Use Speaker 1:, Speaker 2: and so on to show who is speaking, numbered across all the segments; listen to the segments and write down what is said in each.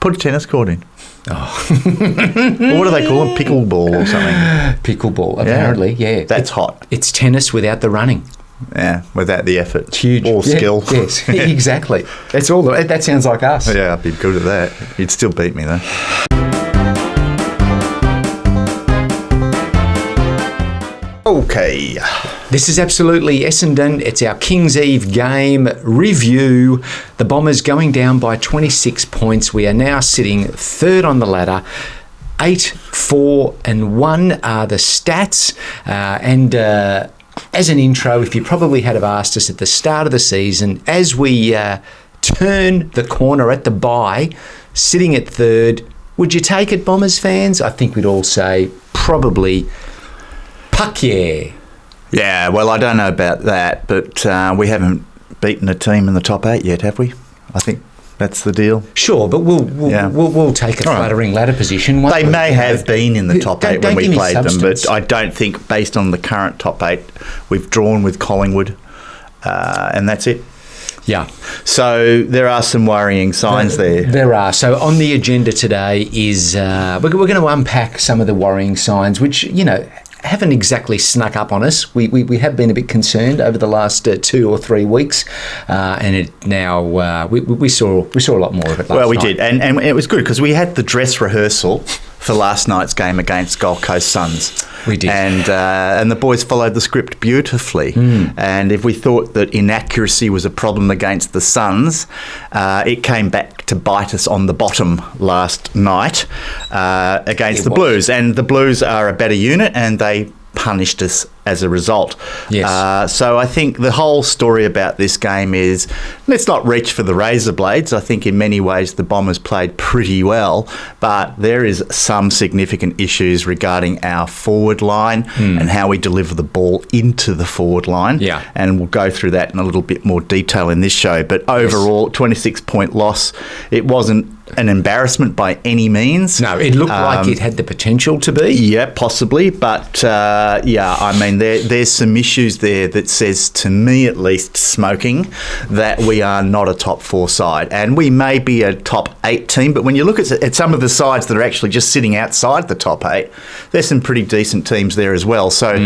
Speaker 1: Put a tennis court in.
Speaker 2: Oh.
Speaker 1: Or what do they call it? Pickleball or something?
Speaker 2: Pickleball, apparently, yeah.
Speaker 1: That's hot.
Speaker 2: It's tennis without the running.
Speaker 1: Yeah, without the effort.
Speaker 2: It's huge.
Speaker 1: Or skill.
Speaker 2: Yes, exactly. That's all. That sounds like us.
Speaker 1: Yeah, I'd be good at that. You'd still beat me, though. Okay.
Speaker 2: This is absolutely Essendon. It's our King's Eve game review. The Bombers going down by 26 points. We are now sitting third on the ladder. 8-4-1 are the stats. As an intro, if you probably had have asked us at the start of the season, as we turn the corner at the bye, sitting at third, would you take it, Bombers fans? I think we'd all say probably puck yeah.
Speaker 1: Yeah, well, I don't know about that, but we haven't beaten a team in the top 8 yet, have we? I think that's the deal.
Speaker 2: Sure, but we'll take a fluttering ladder position.
Speaker 1: They may have been in the top 8 when we played them, but I don't think, based on the current top 8, we've drawn with Collingwood, and that's it.
Speaker 2: Yeah.
Speaker 1: So there are some worrying signs there.
Speaker 2: There are. So on the agenda today is we're going to unpack some of the worrying signs, which, haven't exactly snuck up on us. We have been a bit concerned over the last 2 or 3 weeks, and it now we saw a lot more of it last night.
Speaker 1: Well, we did, and it was good because we had the dress rehearsal for last night's game against Gold Coast Suns.
Speaker 2: We did,
Speaker 1: and the boys followed the script beautifully. And if we thought that inaccuracy was a problem against the Suns, it came back to bite us on the bottom last night against the Blues. And the Blues are a better unit, and they punished us as a result.
Speaker 2: Yes.
Speaker 1: So I think the whole story about this game is, let's not reach for the razor blades. I think in many ways the Bombers played pretty well, but there is some significant issues regarding our forward line and how we deliver the ball into the forward line.
Speaker 2: Yeah.
Speaker 1: And we'll go through that in a little bit more detail in this show. But overall, 26-point loss. It wasn't an embarrassment by any means.
Speaker 2: No, it looked like it had the potential to be.
Speaker 1: Yeah, possibly. But, I mean, there's some issues there that says, to me at least, smoking, that we are not a top 4 side. And we may be a top 8 team, but when you look at some of the sides that are actually just sitting outside the top 8, there's some pretty decent teams there as well. So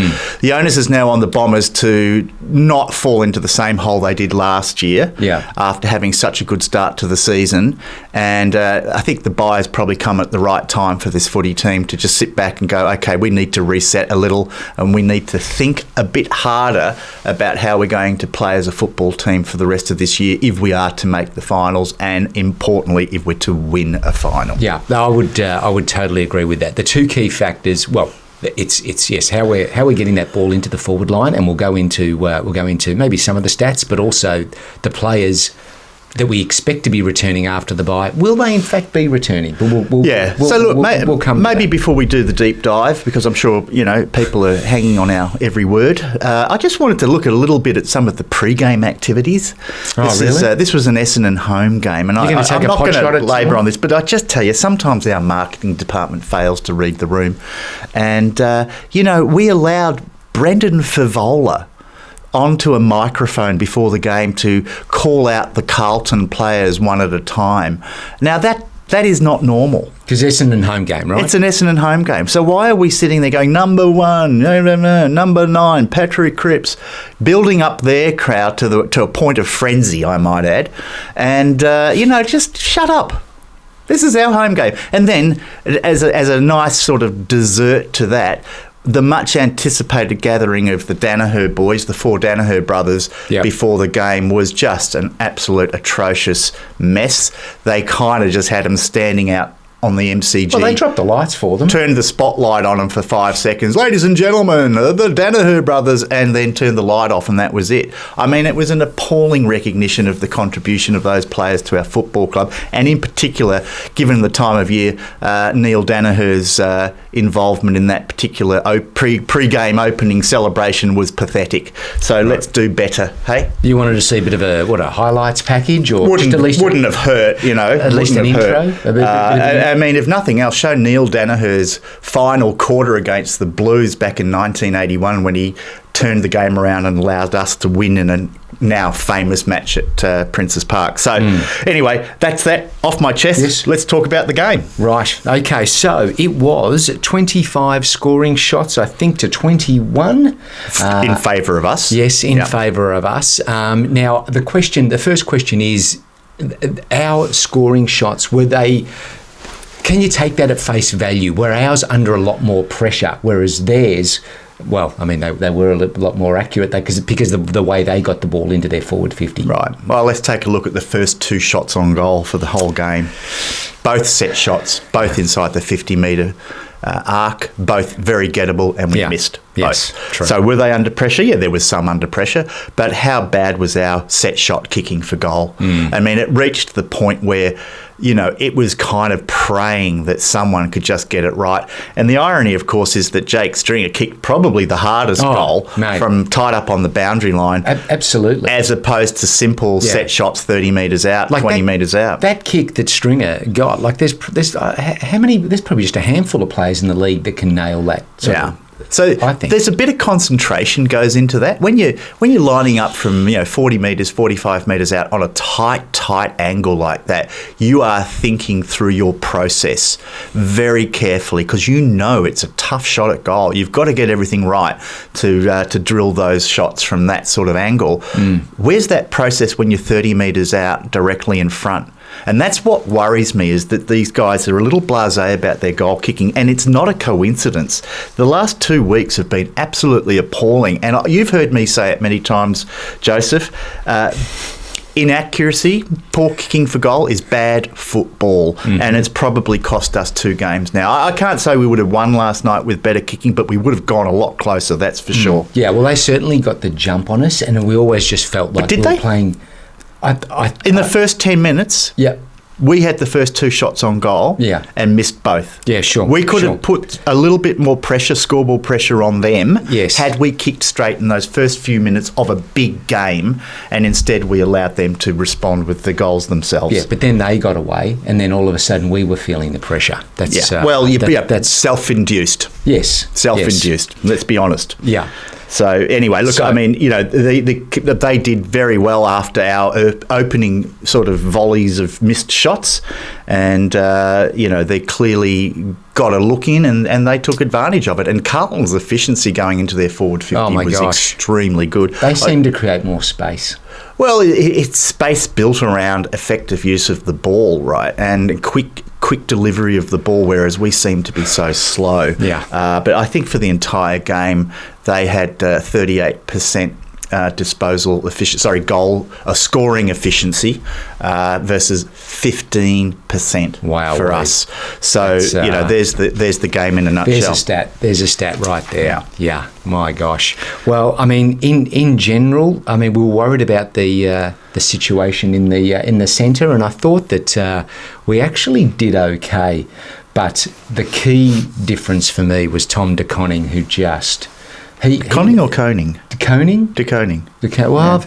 Speaker 1: the onus is now on the Bombers to not fall into the same hole they did last year after having such a good start to the season. And I think the buy's probably come at the right time for this footy team to just sit back and go, okay, we need to reset a little and we need to think a bit harder about how we're going to play as a football team for the rest of this year if we are to make the finals, and importantly, if we're to win a final.
Speaker 2: Yeah, I would totally agree with that. The two key factors, well, it's yes, how we're getting that ball into the forward line, and we'll go into maybe some of the stats, but also the players that we expect to be returning after the bye. Will they in fact be returning? But we'll come
Speaker 1: maybe before we do the deep dive, because I'm sure people are hanging on our every word. I just wanted to look a little bit at some of the pre-game activities. This was an Essendon home game, and I'm not going to labour on this, but I just tell you, sometimes our marketing department fails to read the room, and we allowed Brendan Favola onto a microphone before the game to call out the Carlton players one at a time. Now, that is not normal.
Speaker 2: Because Essendon home game, right?
Speaker 1: It's an Essendon home game. So why are we sitting there going, number 1, number 9, Patrick Cripps, building up their crowd to a point of frenzy, I might add, and, just shut up. This is our home game. And then, as a nice sort of dessert to that, the much anticipated gathering of the Danaher boys, the 4 Danaher brothers, before the game was just an absolute atrocious mess. They kind of just had them standing out on the MCG.
Speaker 2: Well, they dropped the lights for them.
Speaker 1: Turned the spotlight on them for 5 seconds. Ladies and gentlemen, the Danaher brothers, and then turned the light off, and that was it. I mean, it was an appalling recognition of the contribution of those players to our football club, and in particular, given the time of year, Neil Danaher's involvement in that particular pre-game opening celebration was pathetic. So let's do better, hey?
Speaker 2: You wanted to see a bit of a highlights package, or
Speaker 1: wouldn't have hurt,
Speaker 2: At least an intro?
Speaker 1: I mean, if nothing else, show Neil Danaher's final quarter against the Blues back in 1981 when he turned the game around and allowed us to win in a now famous match at Princes Park. So anyway, that's that off my chest.
Speaker 2: Yes.
Speaker 1: Let's talk about the game.
Speaker 2: Right. Okay, so it was 25 scoring shots, I think, to 21.
Speaker 1: In favour of us.
Speaker 2: Yes, in favour of us. Now, the first question is, our scoring shots, can you take that at face value? Were ours under a lot more pressure, whereas theirs, well, I mean, they were a lot more accurate because of the way they got the ball into their forward 50.
Speaker 1: Right. Well, let's take a look at the first 2 shots on goal for the whole game. Both set shots, both inside the 50-metre arc, both very gettable, and we missed both.
Speaker 2: Yes, true.
Speaker 1: So were they under pressure? Yeah, there was some under pressure. But how bad was our set shot kicking for goal? I mean, it reached the point where, it was kind of praying that someone could just get it right. And the irony, of course, is that Jake Stringer kicked probably the hardest goal from tied up on the boundary line.
Speaker 2: Absolutely.
Speaker 1: As opposed to simple set shots 30 metres out, 20 metres out.
Speaker 2: That kick that Stringer got, there's probably just a handful of players in the league that can nail that.
Speaker 1: So I think there's a bit of concentration goes into that. When you're lining up from 40 metres, 45 metres out on a tight angle like that, you are thinking through your process very carefully because it's a tough shot at goal. You've got to get everything right to drill those shots from that sort of angle. Where's that process when you're 30 metres out directly in front? And that's what worries me, is that these guys are a little blasé about their goal kicking, and it's not a coincidence. The last 2 weeks have been absolutely appalling, and you've heard me say it many times, Joseph. Inaccuracy, poor kicking for goal is bad football, and it's probably cost us 2 games now. I can't say we would have won last night with better kicking, but we would have gone a lot closer, that's for sure.
Speaker 2: Yeah, well, they certainly got the jump on us, and we always just felt like we were playing...
Speaker 1: In the first 10 minutes, we had the first 2 shots on goal and missed both.
Speaker 2: Yeah, sure.
Speaker 1: We could have put a little bit more pressure, scoreboard pressure on them had we kicked straight in those first few minutes of a big game, and instead we allowed them to respond with the goals themselves.
Speaker 2: Yeah, but then they got away, and then all of a sudden we were feeling the pressure. That's
Speaker 1: that's self-induced.
Speaker 2: Yes.
Speaker 1: Self-induced, let's be honest.
Speaker 2: Yeah.
Speaker 1: So anyway, look, I mean, they did very well after our opening sort of volleys of missed shots, and they clearly got a look in and they took advantage of it. And Carlton's efficiency going into their forward 50 was extremely good.
Speaker 2: They seem to create more space.
Speaker 1: Well, it's space built around effective use of the ball, right, and quick delivery of the ball, whereas we seem to be so slow.
Speaker 2: Yeah.
Speaker 1: But I think for the entire game, they had 38% scoring efficiency versus 15% for us. So there's the game in a nutshell.
Speaker 2: There's a stat right there. Yeah. My gosh. Well, I mean, in general, I mean, we were worried about the situation in the centre, and I thought that we actually did okay. But the key difference for me was Tom de Koning, who just...
Speaker 1: Conning or Koning?
Speaker 2: De Koning?
Speaker 1: De Koning.
Speaker 2: Well, I've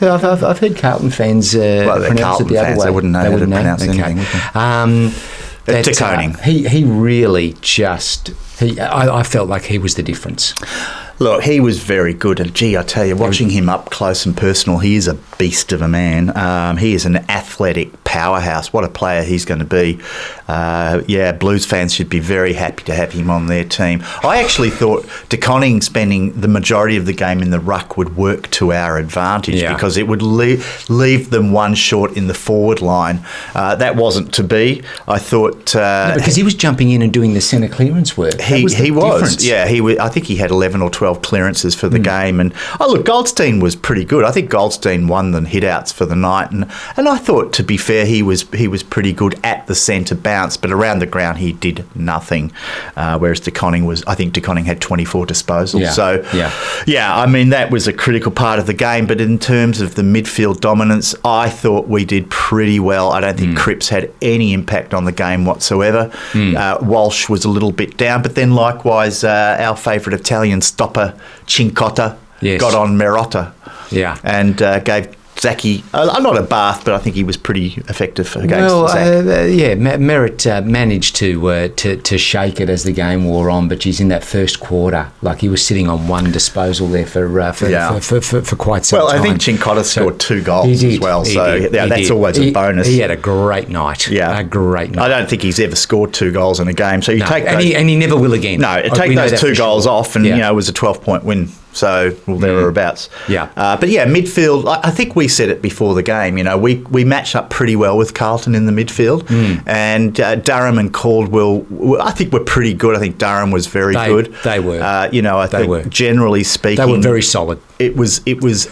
Speaker 2: heard Carlton fans pronounce
Speaker 1: Carlton
Speaker 2: it the other
Speaker 1: fans,
Speaker 2: way.
Speaker 1: They wouldn't know how to pronounce anything. De Koning.
Speaker 2: He really just... I felt like he was the difference.
Speaker 1: Look, he was very good. And, gee, I tell you, watching him up close and personal, he is a beast of a man. He is an athletic powerhouse. What a player he's going to be. Blues fans should be very happy to have him on their team. I actually thought de Koning spending the majority of the game in the ruck would work to our advantage because it would leave them one short in the forward line. That wasn't to be. I thought...
Speaker 2: because he was jumping in and doing the centre clearance work.
Speaker 1: He was. Yeah, I think he had 11 or 12 clearances for the game. And Goldstein was pretty good. I think Goldstein won the hit-outs for the night. And I thought, to be fair, he was pretty good at the centre bounce, but around the ground he did nothing. Whereas de Koning had 24 disposals. I mean, that was a critical part of the game. But in terms of the midfield dominance, I thought we did pretty well. I don't think Cripps had any impact on the game whatsoever. Walsh was a little bit down, but then likewise our favourite Italian stopper, Cincotta, got on Marotta and Zachy, not a bath, but I think he was pretty effective against
Speaker 2: Zach. Merritt managed to shake it as the game wore on, but he's in that first quarter, like he was sitting on one disposal there for quite some time.
Speaker 1: Well, I think Cincotta scored 2 goals as well, that's always a bonus.
Speaker 2: He had a great night.
Speaker 1: Yeah,
Speaker 2: a great night.
Speaker 1: I don't think he's ever scored 2 goals in a game. So you take those,
Speaker 2: and he never will again.
Speaker 1: No, take those 2 goals off, and it was a 12-point win. So thereabouts.
Speaker 2: Yeah.
Speaker 1: But midfield. I think we said it before the game. We matched up pretty well with Carlton in the midfield, and Durham and Caldwell. I think were pretty good. I think Durham was very good.
Speaker 2: They were.
Speaker 1: I think generally speaking,
Speaker 2: they were very solid.
Speaker 1: It was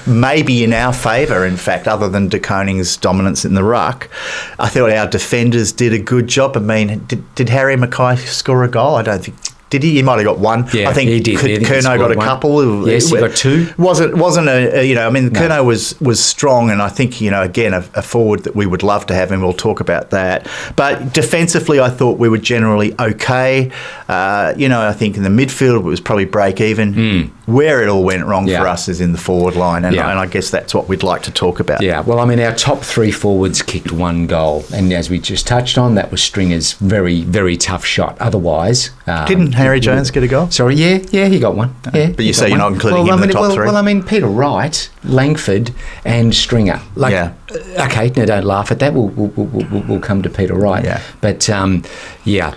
Speaker 1: maybe in our favour. In fact, other than De Koning's dominance in the ruck, I thought our defenders did a good job. I mean, did Harry Mackay score a goal? I don't think. Did he? He might have got one.
Speaker 2: Yeah,
Speaker 1: I think
Speaker 2: he did.
Speaker 1: Curnow got a couple.
Speaker 2: Yes, he got 2.
Speaker 1: Wasn't Curnow was strong, and I think again a forward that we would love to have, and we'll talk about that. But defensively, I thought we were generally okay. I think in the midfield it was probably break even. Where it all went wrong for us is in the forward line, and I guess that's what we'd like to talk about.
Speaker 2: Yeah, well, I mean, our top 3 forwards kicked 1 goal, and as we just touched on, that was Stringer's very, very tough shot. Otherwise,
Speaker 1: didn't Harry Jones get a goal?
Speaker 2: Sorry, yeah, he got one. Yeah,
Speaker 1: but you say you're not including him in the top 3?
Speaker 2: Well, I mean, Peter Wright, Langford, and Stringer. Okay, now don't laugh at that. We'll come to Peter Wright.
Speaker 1: Yeah.
Speaker 2: But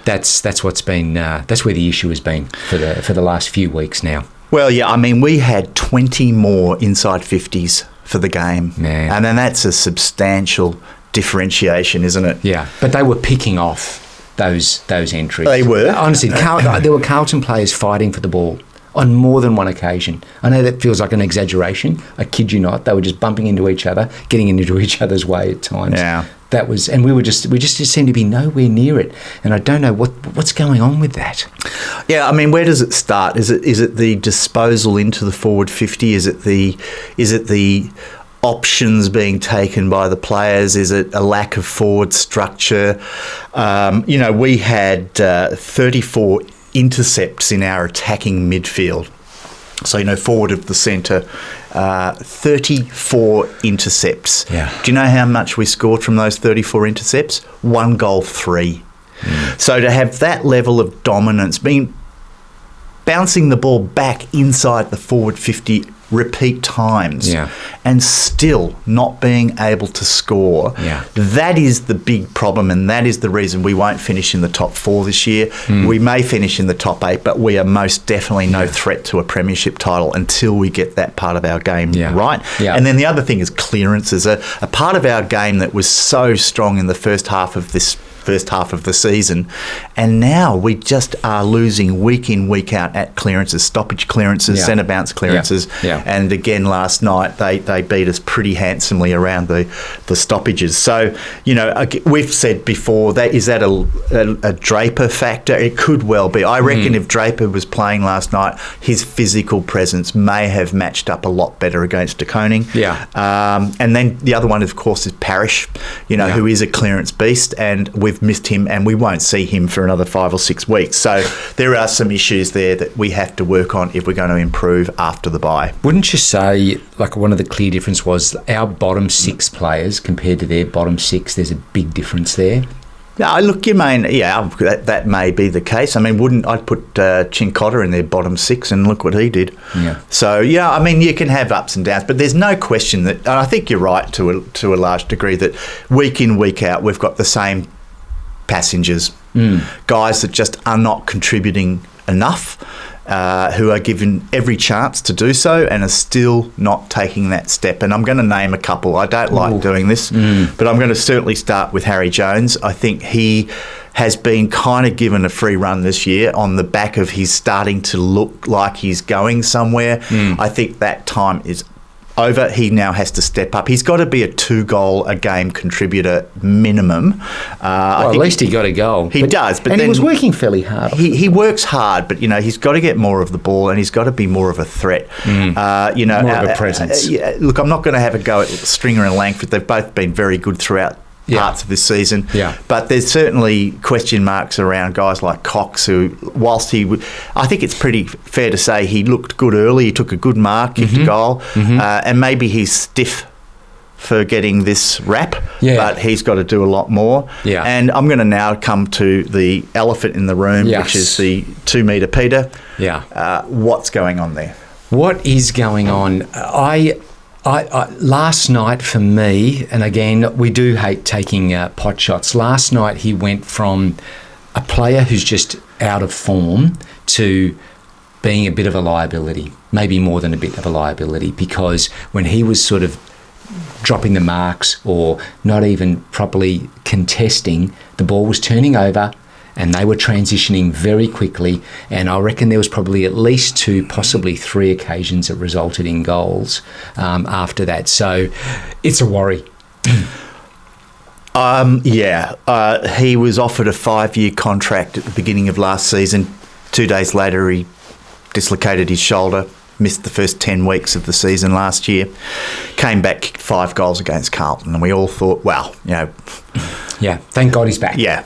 Speaker 2: that's what's been that's where the issue has been for the last few weeks now.
Speaker 1: Well, I mean, we had 20 more inside 50s for the game, and then that's a substantial differentiation, isn't it?
Speaker 2: Yeah, but they were picking off those entries.
Speaker 1: They were.
Speaker 2: Honestly, there were Carlton players fighting for the ball on more than one occasion. I know that feels like an exaggeration. I kid you not. They were just bumping into each other, getting into each other's way at times.
Speaker 1: Yeah.
Speaker 2: That was, and we just seemed to be nowhere near it. And I don't know what's going on with that.
Speaker 1: Yeah, I mean, where does it start? Is it the disposal into the forward 50? Is it the options being taken by the players? Is it a lack of forward structure? We had 34 intercepts in our attacking midfield. So, forward of the centre, 34 intercepts.
Speaker 2: Yeah.
Speaker 1: Do you know how much we scored from those 34 intercepts? 1 goal, 3. So to have that level of dominance, bouncing the ball back inside the forward 50 repeat times, and still not being able to score, that is the big problem, and that is the reason we won't finish in the top 4 this year. We may finish in the top 8, but we are most definitely no threat to a premiership title until we get that part of our game right. And then the other thing is clearances. A part of our game that was so strong in the first half of the season, and now we just are losing week in, week out at clearances, stoppage clearances, centre bounce clearances. And again, last night they beat us pretty handsomely around the stoppages. So, we've said before, is that a Draper factor? It could well be. I reckon if Draper was playing last night, his physical presence may have matched up a lot better against De Koning. And then the other one, of course, is Parrish, who is a clearance beast, and we've missed him, and we won't see him for another 5 or 6 weeks. So there are some issues there that we have to work on if we're going to improve after the bye.
Speaker 2: Wouldn't you say, like, one of the clear difference was our bottom 6 players compared to their bottom 6? There's a big difference there.
Speaker 1: No, look, that may be the case. I mean, I'd put Cincotta in their bottom 6, and look what he did.
Speaker 2: Yeah.
Speaker 1: So, I mean, you can have ups and downs, but there's no question that, and I think you're right to a large degree, that week in, week out, we've got the same passengers, guys that just are not contributing enough, who are given every chance to do so and are still not taking that step. And I'm going to name a couple. I don't like doing this, but I'm going to certainly start with Harry Jones. I think he has been kind of given a free run this year on the back of he's starting to look like he's going somewhere. I think that time is over. He now has to step up. He's got to be a 2-goal-a-game contributor minimum.
Speaker 2: At least he got a goal.
Speaker 1: He does. But
Speaker 2: and
Speaker 1: then
Speaker 2: he was working fairly hard.
Speaker 1: He works hard, but, he's got to get more of the ball, and he's got to be more of a threat.
Speaker 2: More of a presence.
Speaker 1: Look, I'm not going to have a go at Stringer and Langford. They've both been very good throughout parts of this season. But there's certainly question marks around guys like Cox, who, whilst I think it's pretty fair to say he looked good early. He took a good mark, kicked a goal, and maybe he's stiff for getting this rap,
Speaker 2: Yeah.
Speaker 1: but he's got to do a lot more.
Speaker 2: Yeah.
Speaker 1: And I'm going to now come to the elephant in the room,
Speaker 2: Yes.
Speaker 1: which is the 2 metre Peter.
Speaker 2: Yeah.
Speaker 1: What's going on there?
Speaker 2: What is going on? I last night for me, and again, we do hate taking pot shots. Last night he went from a player who's just out of form to being a bit of a liability, maybe more than a bit of a liability, because when he was sort of dropping the marks or not even properly contesting, the ball was turning over and they were transitioning very quickly, and I reckon there was probably at least 2, possibly 3 occasions that resulted in goals after that. So it's a worry.
Speaker 1: He was offered a 5-year contract at the beginning of last season. 2 days later, he dislocated his shoulder, missed the first 10 weeks of the season last year, came back, kicked 5 goals against Carlton, and we all thought, well,
Speaker 2: Yeah, thank God he's back.
Speaker 1: Yeah.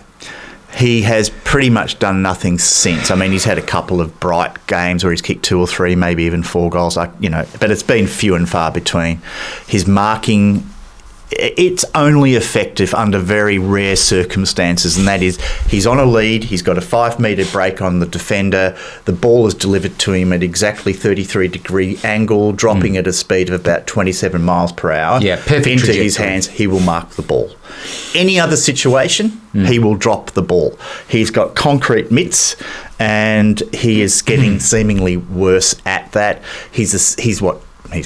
Speaker 1: He has pretty much done nothing since. I mean, he's had a couple of bright games where he's kicked 2 or 3, maybe even 4 goals, but it's been few and far between. His marking, it's only effective under very rare circumstances, and that is he's on a lead, he's got a 5-metre break on the defender, the ball is delivered to him at exactly 33-degree angle, dropping at a speed of about 27 miles per hour
Speaker 2: perfect
Speaker 1: into
Speaker 2: trajectory.
Speaker 1: his hands, he will mark the ball. Any other situation, he will drop the ball. He's got concrete mitts, and he is getting seemingly worse at that. He's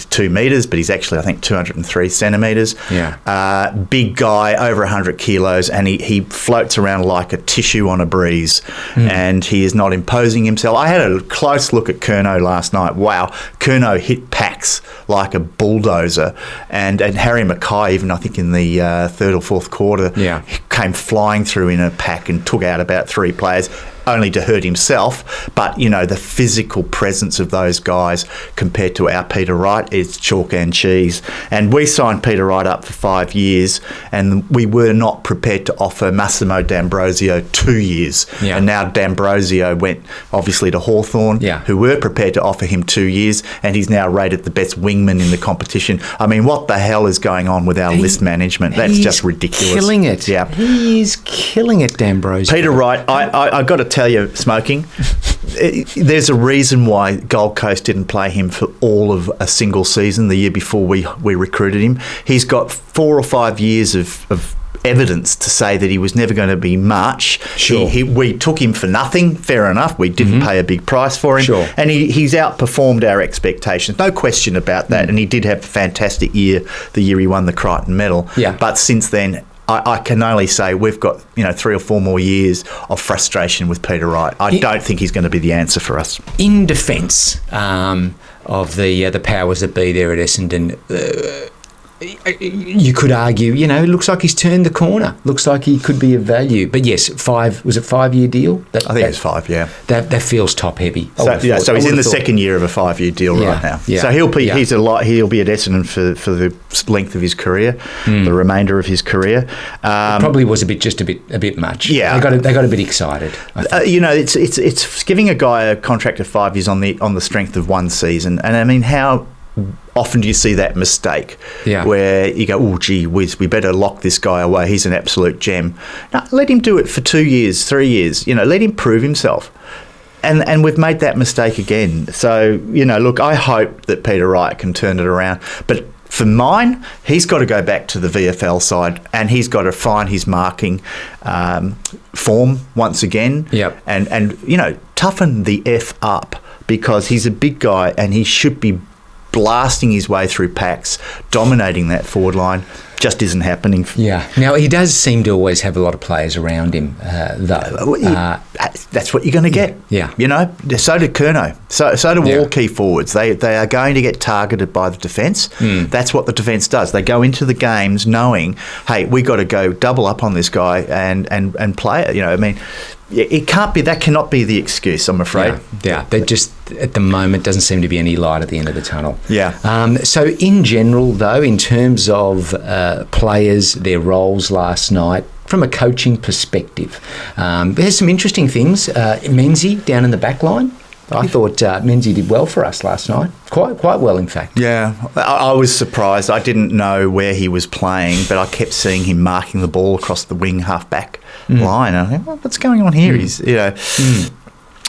Speaker 1: 2 metres, but he's actually, I think, 203 centimetres.
Speaker 2: Yeah.
Speaker 1: Big guy, over 100 kilos, and he floats around like a tissue on a breeze, and he is not imposing himself. I had a close look at Curnow last night. Wow, Curnow hit packs like a bulldozer, and Harry Mackay, even I think in the 3rd or 4th quarter, came flying through in a pack and took out about 3 players, only to hurt himself. But, the physical presence of those guys compared to our Peter Wright is chalk and cheese. And we signed Peter Wright up for 5 years, and we were not prepared to offer Massimo D'Ambrosio 2 years.
Speaker 2: Yeah.
Speaker 1: And now D'Ambrosio went, obviously, to Hawthorn, who were prepared to offer him 2 years, and he's now rated the best wingman in the competition. I mean, what the hell is going on with our list management? That's just ridiculous.
Speaker 2: Killing it.
Speaker 1: Yeah.
Speaker 2: He is killing it, D'Ambrosio.
Speaker 1: Peter Wright, I got to tell you, Smoking, there's a reason why Gold Coast didn't play him for all of a single season the year before we recruited him. He's got 4 or 5 years of evidence to say that he was never going to be much.
Speaker 2: Sure.
Speaker 1: We took him for nothing, fair enough. We didn't pay a big price for him.
Speaker 2: Sure.
Speaker 1: And he's outperformed our expectations, no question about that. And he did have a fantastic year the year he won the Crichton Medal.
Speaker 2: Yeah.
Speaker 1: But since then, I can only say we've got 3 or 4 more years of frustration with Peter Wright. I don't think he's going to be the answer for us.
Speaker 2: In defence of the powers that be there at Essendon, you could argue, it looks like he's turned the corner. Looks like he could be of value. But yes, 5-year deal?
Speaker 1: I think it's 5, yeah.
Speaker 2: That feels top heavy.
Speaker 1: So he's in the second year of a 5-year deal right now.
Speaker 2: Yeah,
Speaker 1: so he'll be at Essendon for the length of his career, the remainder of his career.
Speaker 2: Probably was a bit much.
Speaker 1: Yeah,
Speaker 2: they got a bit excited.
Speaker 1: It's giving a guy a contract of 5 years on the strength of 1 season, and I mean how often do you see that mistake where you go, oh, gee whiz, we better lock this guy away. He's an absolute gem. No, let him do it for 2 years, 3 years. Let him prove himself. And we've made that mistake again. So, look, I hope that Peter Wright can turn it around. But for mine, he's got to go back to the VFL side, and he's got to find his marking form once again.
Speaker 2: Yep.
Speaker 1: And toughen the F up, because he's a big guy and he should be blasting his way through packs, dominating that forward line. Just isn't happening.
Speaker 2: Yeah. Now, he does seem to always have a lot of players around him, though.
Speaker 1: That's what you're going to get.
Speaker 2: Yeah.
Speaker 1: So did Curnow. So do all key forwards. They are going to get targeted by the defence. That's what the defence does. They go into the games knowing, hey, we got to go double up on this guy and play it. It can't be. That cannot be the excuse, I'm afraid.
Speaker 2: Yeah. They just, at the moment, doesn't seem to be any light at the end of the tunnel.
Speaker 1: Yeah.
Speaker 2: So in general, though, in terms of players, their roles last night, from a coaching perspective, there's some interesting things. Menzies down in the back line. I thought Menzies did well for us last night. Quite well, in fact.
Speaker 1: Yeah, I was surprised. I didn't know where he was playing, but I kept seeing him marking the ball across the wing half-back line. And I think, well, what's going on here? He's,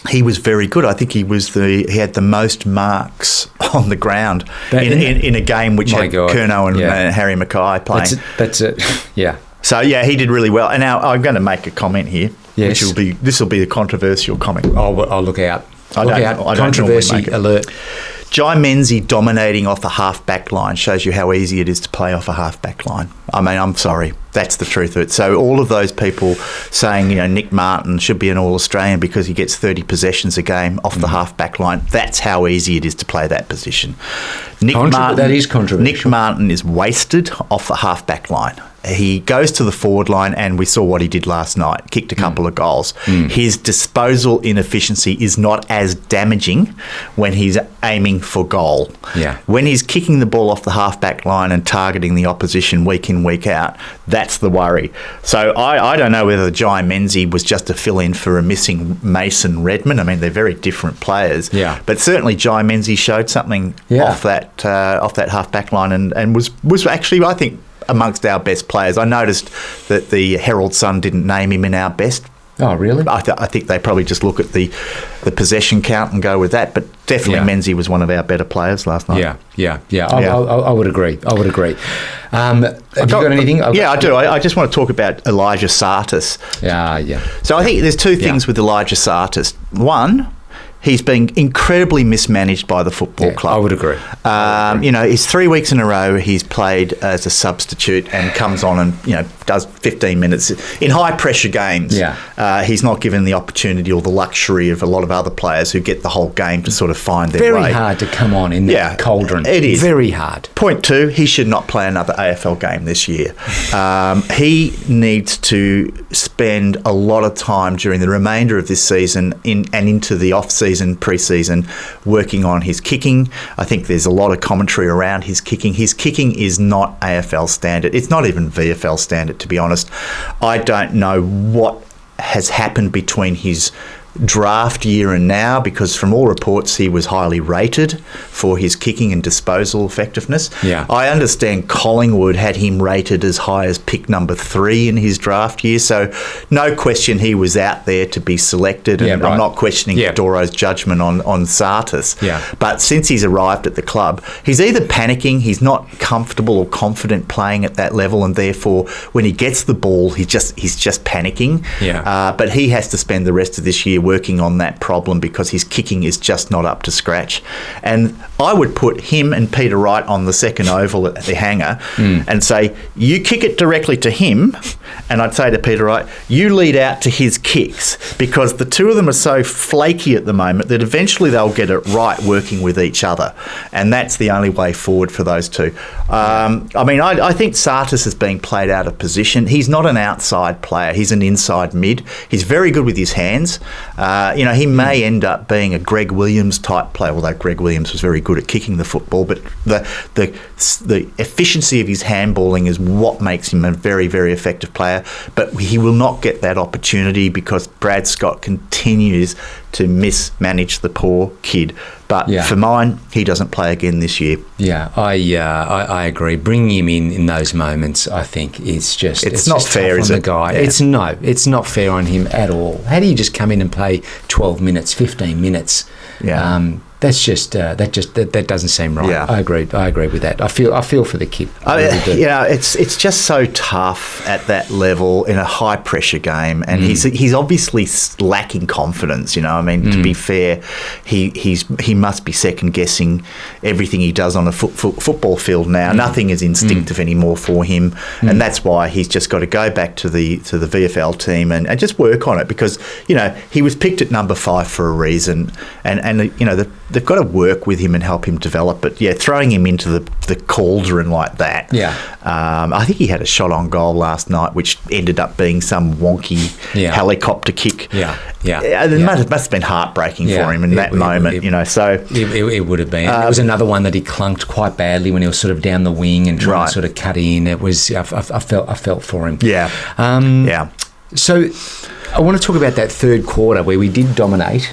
Speaker 1: he was very good. I think he had the most marks on the ground in a game which had Curnow and Harry Mackay playing.
Speaker 2: That's it. Yeah.
Speaker 1: So yeah, he did really well. And now I'm going to make a comment here.
Speaker 2: Yes.
Speaker 1: This will be a controversial comment.
Speaker 2: I'll look out.
Speaker 1: I don't
Speaker 2: Controversy alert.
Speaker 1: Jai Menzies dominating off the half-back line shows you how easy it is to play off a half-back line. I mean, I'm sorry. That's the truth of it. So all of those people saying, Nick Martin should be an All-Australian because he gets 30 possessions a game off the half-back line, that's how easy it is to play that position.
Speaker 2: That is controversial.
Speaker 1: Nick Martin is wasted off the half-back line. He goes to the forward line, and we saw what he did last night, kicked a couple of goals. His disposal inefficiency is not as damaging when he's aiming for goal.
Speaker 2: Yeah.
Speaker 1: When he's kicking the ball off the half-back line and targeting the opposition week in, week out, that's the worry. So I don't know whether Jai Menzies was just a fill-in for a missing Mason Redman. I mean, they're very different players.
Speaker 2: Yeah.
Speaker 1: But certainly Jai Menzies showed something off that half-back line and was actually, I think, amongst our best players. I noticed that the Herald Sun didn't name him in our best.
Speaker 2: Oh, really?
Speaker 1: I think they probably just look at the possession count and go with that. But definitely Menzies was one of our better players last night.
Speaker 2: Yeah. I would agree. Have you got anything?
Speaker 1: Yeah, I do. I just want to talk about Elijah Sartis.
Speaker 2: Yeah.
Speaker 1: So I think there's two things with Elijah Sartis. One, he's been incredibly mismanaged by the football club.
Speaker 2: I would agree.
Speaker 1: It's 3 weeks in a row he's played as a substitute and comes on and, does 15 minutes in high-pressure games.
Speaker 2: Yeah.
Speaker 1: He's not given the opportunity or the luxury of a lot of other players who get the whole game to sort of find their way.
Speaker 2: Very hard to come on in that cauldron.
Speaker 1: It is.
Speaker 2: Very hard.
Speaker 1: Point two, he should not play another AFL game this year. He needs to spend a lot of time during the remainder of this season and into the off-season, pre-season, working on his kicking. I think there's a lot of commentary around his kicking. His kicking is not AFL standard. It's not even VFL standard, to be honest. I don't know what has happened between his draft year and now, because from all reports he was highly rated for his kicking and disposal effectiveness.
Speaker 2: Yeah.
Speaker 1: I understand Collingwood had him rated as high as pick number 3 in his draft year, so no question he was out there to be selected, and I'm not questioning Doro's judgment on Sartis.
Speaker 2: Yeah.
Speaker 1: But since he's arrived at the club, he's either panicking, he's not comfortable or confident playing at that level, and therefore when he gets the ball he's just panicking.
Speaker 2: Yeah.
Speaker 1: But he has to spend the rest of this year working on that problem because his kicking is just not up to scratch. And I would put him and Peter Wright on the second oval at the hangar and say, you kick it directly to him, and I'd say to Peter Wright, you lead out to his kicks, because the two of them are so flaky at the moment that eventually they'll get it right working with each other, and that's the only way forward for those two. I think Sartis is being played out of position. He's not an outside player. He's an inside mid. He's very good with his hands. He may end up being a Greg Williams type player, although Greg Williams was very good at kicking the football, but the efficiency of his handballing is what makes him a very, very effective player. But he will not get that opportunity because Brad Scott continues to mismanage the poor kid. But for mine, he doesn't play again this year.
Speaker 2: Yeah, I agree. Bringing him in those moments, I think, is just...
Speaker 1: It's not fair, is it?
Speaker 2: The guy.
Speaker 1: Yeah.
Speaker 2: It's not fair on him at all. How do you just come in and play 12 minutes, 15 minutes?
Speaker 1: Yeah.
Speaker 2: That doesn't seem right.
Speaker 1: Yeah.
Speaker 2: I agree with that. I feel for the kid.
Speaker 1: It's just so tough at that level in a high pressure game, and he's obviously lacking confidence. To be fair, he must be second guessing everything he does on a football field now. Nothing is instinctive anymore for him, and that's why he's just got to go back to the VFL team and just work on it, because he was picked at number 5 for a reason, and they've got to work with him and help him develop. But throwing him into the cauldron like that. I think he had a shot on goal last night, which ended up being some wonky helicopter kick. It must have been heartbreaking for him in that moment.
Speaker 2: It would have been. There was another one that he clunked quite badly when he was sort of down the wing and trying to sort of cut in. It was. I felt for him.
Speaker 1: Yeah.
Speaker 2: So I want to talk about that third quarter where we did dominate.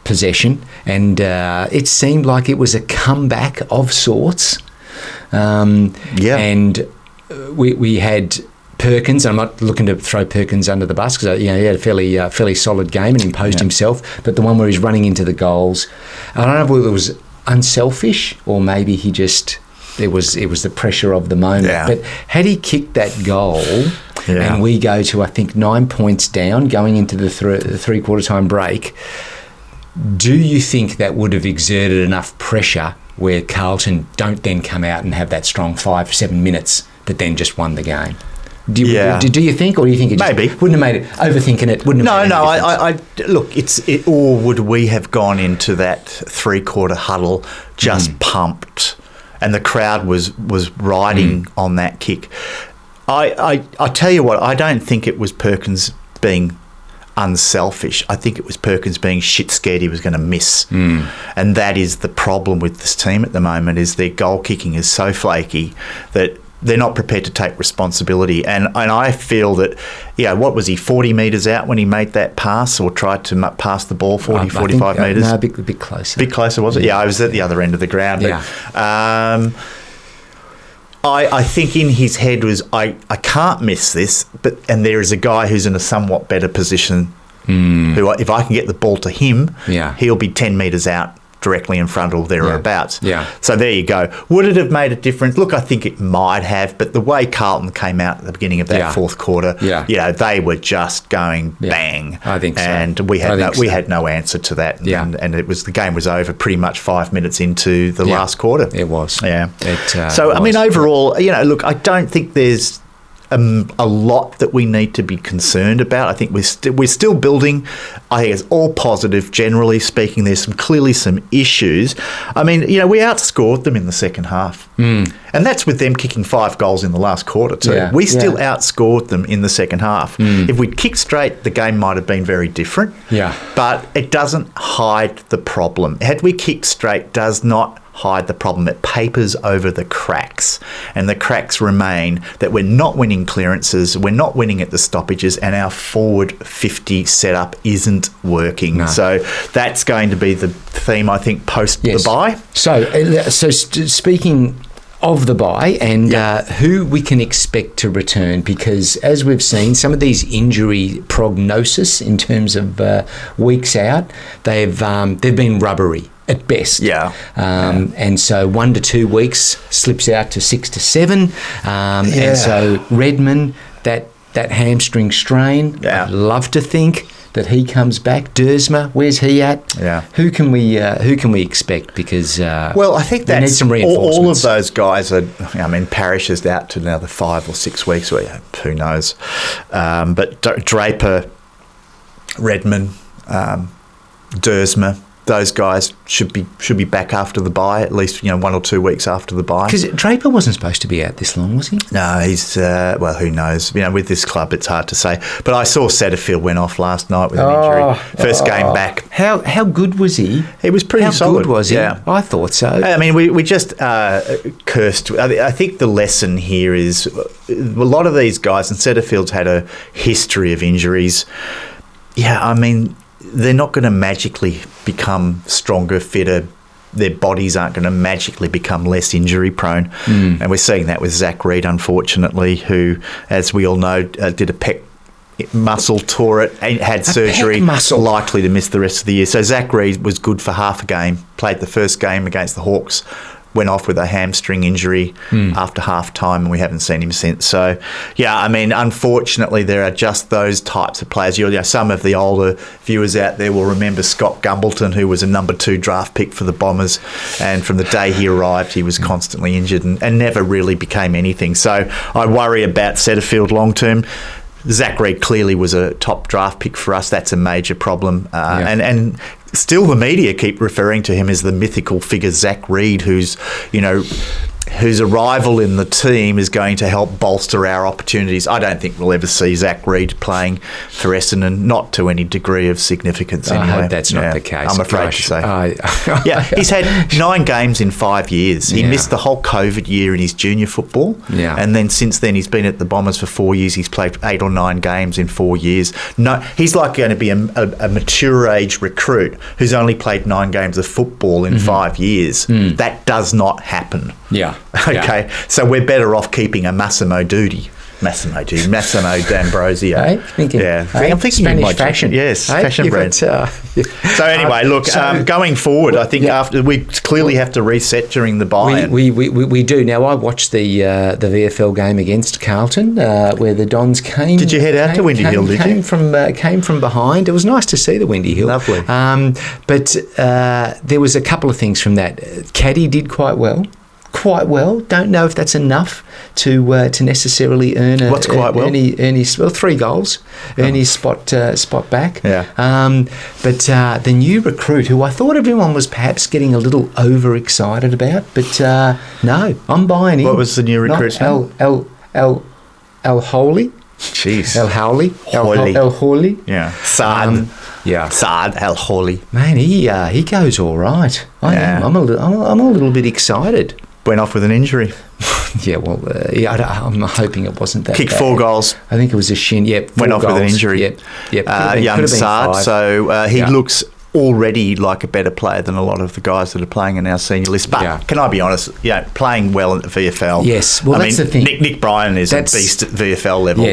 Speaker 2: possession, and it seemed like it was a comeback of sorts. And we had Perkins. I'm not looking to throw Perkins under the bus because he had a fairly solid game and imposed himself. But the one where he's running into the goals, I don't know whether it was unselfish or maybe he just it was the pressure of the moment.
Speaker 1: Yeah.
Speaker 2: But had he kicked that goal, and we go to I think 9 points down going into the three-quarter time break, do you think that would have exerted enough pressure where Carlton don't then come out and have that strong 5-7 minutes that then just won the game? Do you think, or do you think it just
Speaker 1: maybe
Speaker 2: wouldn't have made it? Overthinking it wouldn't have made any difference?
Speaker 1: I look. Or would we have gone into that three-quarter huddle just pumped, and the crowd was riding on that kick? I tell you what, I don't think it was Perkins being unselfish. I think it was Perkins being shit scared he was going to miss. And that is the problem with this team at the moment, is their goal kicking is so flaky that they're not prepared to take responsibility. And I feel that, what was he, 40 metres out when he made that pass or tried to pass the ball 45 metres?
Speaker 2: No, a bit closer.
Speaker 1: A bit closer, was it? Yeah, I was at the other end of the ground.
Speaker 2: Yeah.
Speaker 1: But, I think in his head was, I can't miss this, and there is a guy who's in a somewhat better position who, if I can get the ball to him, he'll be 10 metres out directly in front or thereabouts. So there you go. Would it have made a difference? Look, I think it might have, but the way Carlton came out at the beginning of that fourth quarter, they were just going bang.
Speaker 2: I think so.
Speaker 1: And we had no answer to that. And the game was over pretty much 5 minutes into the last quarter.
Speaker 2: It was.
Speaker 1: Yeah. I mean, overall, look, I don't think there's a lot that we need to be concerned about. I think we're still building. I think it's all positive, generally speaking. There's clearly some issues. I mean, we outscored them in the second half. And that's with them kicking 5 goals in the last quarter too. We still outscored them in the second half. If we'd kicked straight, the game might have been very different. But it doesn't hide the problem. Had we kicked straight, does not hide the problem. It papers over the cracks, and the cracks remain that we're not winning clearances, we're not winning at the stoppages, and our forward 50 setup isn't working. So that's going to be the theme, I think, post the bye. So
Speaker 2: speaking of the bye and who we can expect to return, because as we've seen, some of these injury prognosis in terms of weeks out, they've been rubbery at best. And so 1 to 2 weeks slips out to 6 to 7. And so Redmond, that hamstring strain, I'd love to think that he comes back. Dersma, where's he at? Who can we expect? Because
Speaker 1: I think
Speaker 2: they need some reinforcements.
Speaker 1: All of those guys are. I mean, Parrish is out to another 5 or 6 weeks. Who knows? But Draper, Redmond, Dersma, those guys should be back after the bye, at least 1 or 2 weeks after the bye.
Speaker 2: Because Draper wasn't supposed to be out this long, was he?
Speaker 1: No, he's who knows? With this club, it's hard to say. But I saw Setterfield went off last night with an injury. First game back.
Speaker 2: How good was he?
Speaker 1: He was pretty solid.
Speaker 2: How good was he?
Speaker 1: Yeah,
Speaker 2: I thought so.
Speaker 1: I mean, we just cursed. I think the lesson here is a lot of these guys, and Setterfield's had a history of injuries. I mean, they're not going to magically become stronger, fitter. Their bodies aren't going to magically become less injury prone. And we're seeing that with Zach Reed, unfortunately, who, as we all know, did a pec muscle, tore it, had surgery, likely to miss the rest of the year. So Zach Reed was good for half a game, played the first game against the Hawks, went off with a hamstring injury after half time, and we haven't seen him since. So, I mean, unfortunately, there are just those types of players. Some of the older viewers out there will remember Scott Gumbleton, who was a number 2 draft pick for the Bombers, and from the day he arrived, he was constantly injured and never really became anything. So I worry about Setterfield long term. Zach Reed clearly was a top draft pick for us. That's a major problem. And still the media keep referring to him as the mythical figure Zach Reed, who's, whose arrival in the team is going to help bolster our opportunities. I don't think we'll ever see Zach Reid playing for Essendon, not to any degree of significance anyway.
Speaker 2: I hope that's not the case.
Speaker 1: I'm afraid to say. Yeah, he's had 9 games in 5 years. He missed the whole COVID year in his junior football.
Speaker 2: Yeah.
Speaker 1: And then since then, he's been at the Bombers for 4 years. He's played 8 or 9 games in 4 years. No, he's like going to be a mature age recruit who's only played 9 games of football in 5 years. That does not happen.
Speaker 2: Yeah.
Speaker 1: Okay. So we're better off keeping a Massimo D'Ambrosio.
Speaker 2: Hey,
Speaker 1: I'm thinking
Speaker 2: Spanish fashion.
Speaker 1: Yes, fashion brand. So anyway, look, going forward, I think after we clearly have to reset during the buy-in.
Speaker 2: We do. Now, I watched the VFL game against Carlton where the Dons came.
Speaker 1: Did you head out to Windy Hill, did you?
Speaker 2: Came from behind. It was nice to see the Windy Hill.
Speaker 1: Lovely.
Speaker 2: But there was a couple of things from that. Caddy did quite well. Don't know if that's enough to necessarily earn
Speaker 1: What's quite well?
Speaker 2: earn his 3 goals, earn his spot back.
Speaker 1: Yeah.
Speaker 2: But the new recruit, who I thought everyone was perhaps getting a little overexcited about, but no, I'm buying in.
Speaker 1: What was the new recruit's name?
Speaker 2: El Holy.
Speaker 1: Jeez.
Speaker 2: El Howley. El Holy.
Speaker 1: Yeah. Saad El Holy.
Speaker 2: Man, he goes all right. I am. I'm a little bit excited.
Speaker 1: Went off with an injury.
Speaker 2: Yeah, well, I'm hoping it wasn't that
Speaker 1: Kicked
Speaker 2: bad.
Speaker 1: 4 goals.
Speaker 2: I think it was a shin. Yep, 4
Speaker 1: Went off
Speaker 2: goals.
Speaker 1: with an injury.
Speaker 2: Yep.
Speaker 1: Young Saad.
Speaker 2: 5.
Speaker 1: So he looks already like a better player than a lot of the guys that are playing in our senior list. But can I be honest? Playing well at the VFL.
Speaker 2: Yes, well, that's the thing.
Speaker 1: Nick Bryan is a beast at VFL level,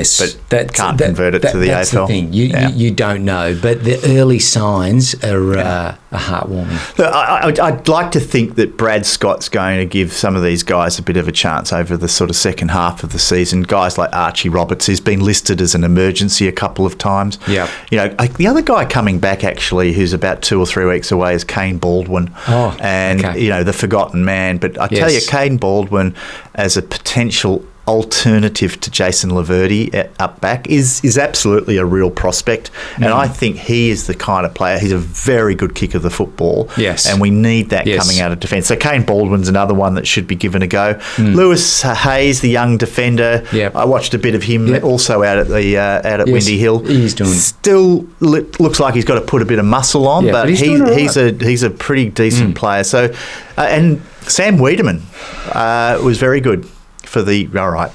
Speaker 1: but can't convert it to the AFL.
Speaker 2: That's the thing. You don't know, but the early signs are heartwarming.
Speaker 1: Look, I'd like to think that Brad Scott's going to give some of these guys a bit of a chance over the sort of second half of the season. Guys like Archie Roberts, who's been listed as an emergency a couple of times.
Speaker 2: Yeah.
Speaker 1: The other guy coming back actually, who's about 2 or 3 weeks away, is Kane Baldwin.
Speaker 2: Oh,
Speaker 1: and
Speaker 2: okay.
Speaker 1: The forgotten man. But I tell you, Kane Baldwin as a potential alternative to Jason Laverty up back is absolutely a real prospect, and I think he is the kind of player. He's a very good kicker of the football, and we need that coming out of defence. So Kane Baldwin's another one that should be given a go. Lewis Hayes, the young defender, I watched a bit of him also out at the Windy Hill.
Speaker 2: He's doing
Speaker 1: still looks like he's got to put a bit of muscle on, but he's a pretty decent player. So and Sam Wiedemann was very good. All right.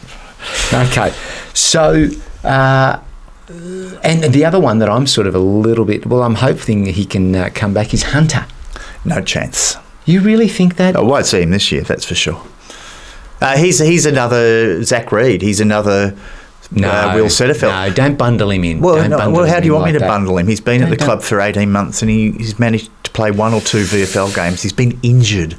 Speaker 2: Okay. So, and the other one that I'm sort of a little bit, I'm hoping he can come back is Hunter.
Speaker 1: No chance.
Speaker 2: You really think that?
Speaker 1: I won't see him this year, that's for sure. He's another Zach Reid. He's another Will Setterfeld.
Speaker 2: No, don't bundle him in.
Speaker 1: Well, how do you want me to bundle him? He's been at the club for 18 months and he's managed to play 1 or 2 VFL games. He's been injured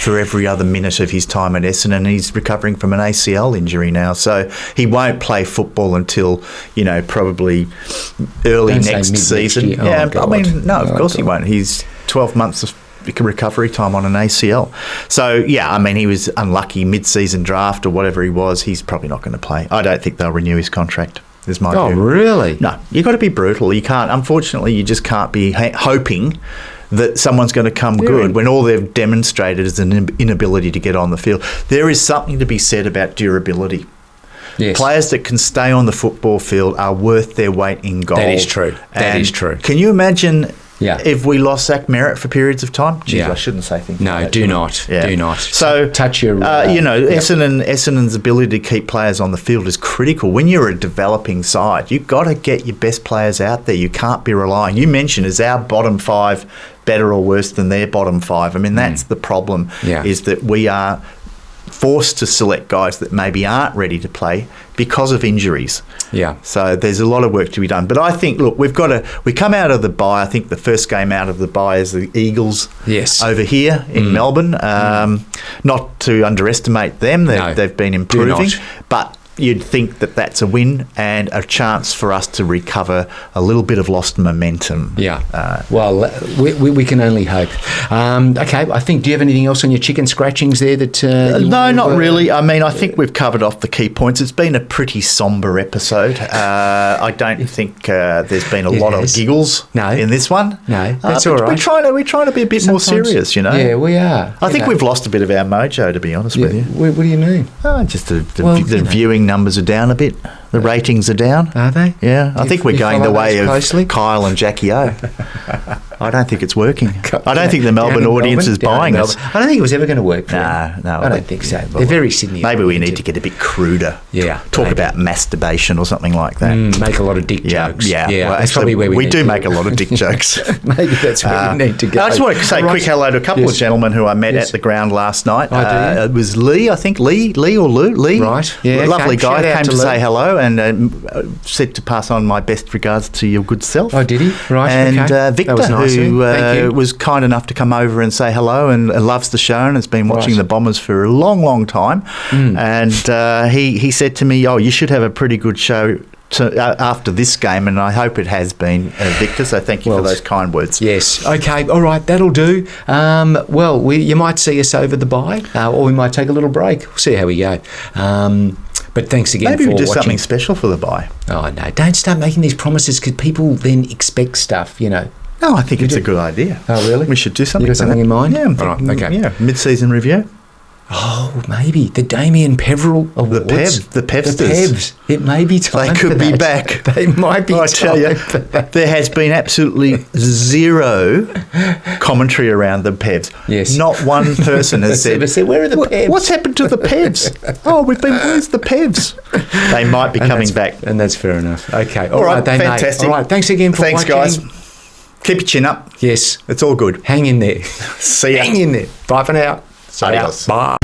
Speaker 1: for every other minute of his time at Essendon, and he's recovering from an ACL injury now. So he won't play football until, probably early next season. Of course he won't. He's 12 months of recovery time on an ACL. So, he was unlucky mid-season draft or whatever he was. He's probably not going to play. I don't think they'll renew his contract, is my view.
Speaker 2: Oh, really?
Speaker 1: No, you've got to be brutal. You can't, unfortunately, you just can't be hoping that someone's going to come good when all they've demonstrated is an inability to get on the field. There is something to be said about durability.
Speaker 2: Yes.
Speaker 1: Players that can stay on the football field are worth their weight in gold.
Speaker 2: That is true. That is true.
Speaker 1: Can you imagine if we lost Zach Merritt for periods of time? I shouldn't say things like that.
Speaker 2: Do not. Do not.
Speaker 1: So,
Speaker 2: touch your...
Speaker 1: Essendon's ability to keep players on the field is critical. When you're a developing side, you've got to get your best players out there. You can't be relying. You mentioned, is our bottom 5 better or worse than their bottom 5? I mean, that's the problem, is that we are forced to select guys that maybe aren't ready to play because of injuries.
Speaker 2: Yeah.
Speaker 1: So there's a lot of work to be done. But I think, look, we come out of the bye. I think the first game out of the bye is the Eagles over here in Melbourne. Not to underestimate them. They've been improving. But you'd think that that's a win and a chance for us to recover a little bit of lost momentum.
Speaker 2: Yeah. Well, we can only hope. Okay, I think, do you have anything else on your chicken scratchings there that...
Speaker 1: no, not really. I mean, I think we've covered off the key points. It's been a pretty sombre episode. I don't think there's been a lot of giggles in this one.
Speaker 2: No, that's all right.
Speaker 1: We're trying to be a bit more serious, you know.
Speaker 2: Yeah, we are.
Speaker 1: I think we've lost a bit of our mojo, to be honest with you.
Speaker 2: What do you mean?
Speaker 1: Just the viewing numbers are down a bit. The ratings are down.
Speaker 2: Are they?
Speaker 1: Yeah. I think we're going the way of Kyle and Jackie O. I don't think it's working. I don't think the Melbourne audience is buying us.
Speaker 2: I don't think it was ever going to work for them.
Speaker 1: No.
Speaker 2: I don't think so. They're very Sydney.
Speaker 1: Maybe we need to get a bit cruder.
Speaker 2: Yeah.
Speaker 1: Talk about masturbation or something like that.
Speaker 2: Make a lot of dick jokes.
Speaker 1: Yeah.
Speaker 2: Well,
Speaker 1: that's
Speaker 2: actually, probably where
Speaker 1: we do make a lot of dick jokes.
Speaker 2: Maybe that's where we need to go.
Speaker 1: I just want to say a quick hello to a couple of gentlemen who I met at the ground last night. It was Lee, I think. Lee or Lou? Lee.
Speaker 2: Right. Yeah.
Speaker 1: Lovely guy. Came to say hello and said to pass on my best regards to your good self.
Speaker 2: Oh, did he? Right.
Speaker 1: And Victor,
Speaker 2: was nice,
Speaker 1: who was kind enough to come over and say hello and loves the show and has been watching the Bombers for a long, long time. And he said to me, "Oh, you should have a pretty good show after this game," and I hope it has been, Victor, so thank you for those kind words.
Speaker 2: Yes. Okay, all right, that'll do. You might see us over the bye, or we might take a little break. We'll see how we go. But thanks again
Speaker 1: Maybe
Speaker 2: for
Speaker 1: we do
Speaker 2: watching.
Speaker 1: something special for the bye.
Speaker 2: Oh, no, don't start making these promises because people then expect stuff, you know.
Speaker 1: No, I think it's a good idea.
Speaker 2: Oh, really?
Speaker 1: We should do something.
Speaker 2: You got something in mind?
Speaker 1: Yeah.
Speaker 2: All right, okay.
Speaker 1: Yeah, mid-season review.
Speaker 2: Oh, maybe the Damien Peveril Awards.
Speaker 1: The Pevsters.
Speaker 2: The Pevs. It may be time.
Speaker 1: They could
Speaker 2: for
Speaker 1: be
Speaker 2: that.
Speaker 1: back.
Speaker 2: They might be.
Speaker 1: I tell you, there has been absolutely zero commentary around the Pevs.
Speaker 2: Yes.
Speaker 1: Not one person has said,
Speaker 2: "Where are the Pevs?
Speaker 1: What's happened to the Pevs? Where's the Pevs?" They might be coming back.
Speaker 2: And that's fair enough. Okay.
Speaker 1: All right, fantastic.
Speaker 2: All right, thanks again for watching.
Speaker 1: Thanks, guys. Keep your chin up.
Speaker 2: Yes.
Speaker 1: It's all good.
Speaker 2: Hang in there.
Speaker 1: See ya.
Speaker 2: Hang in there. Bye for now.
Speaker 1: Adios.
Speaker 2: Bye.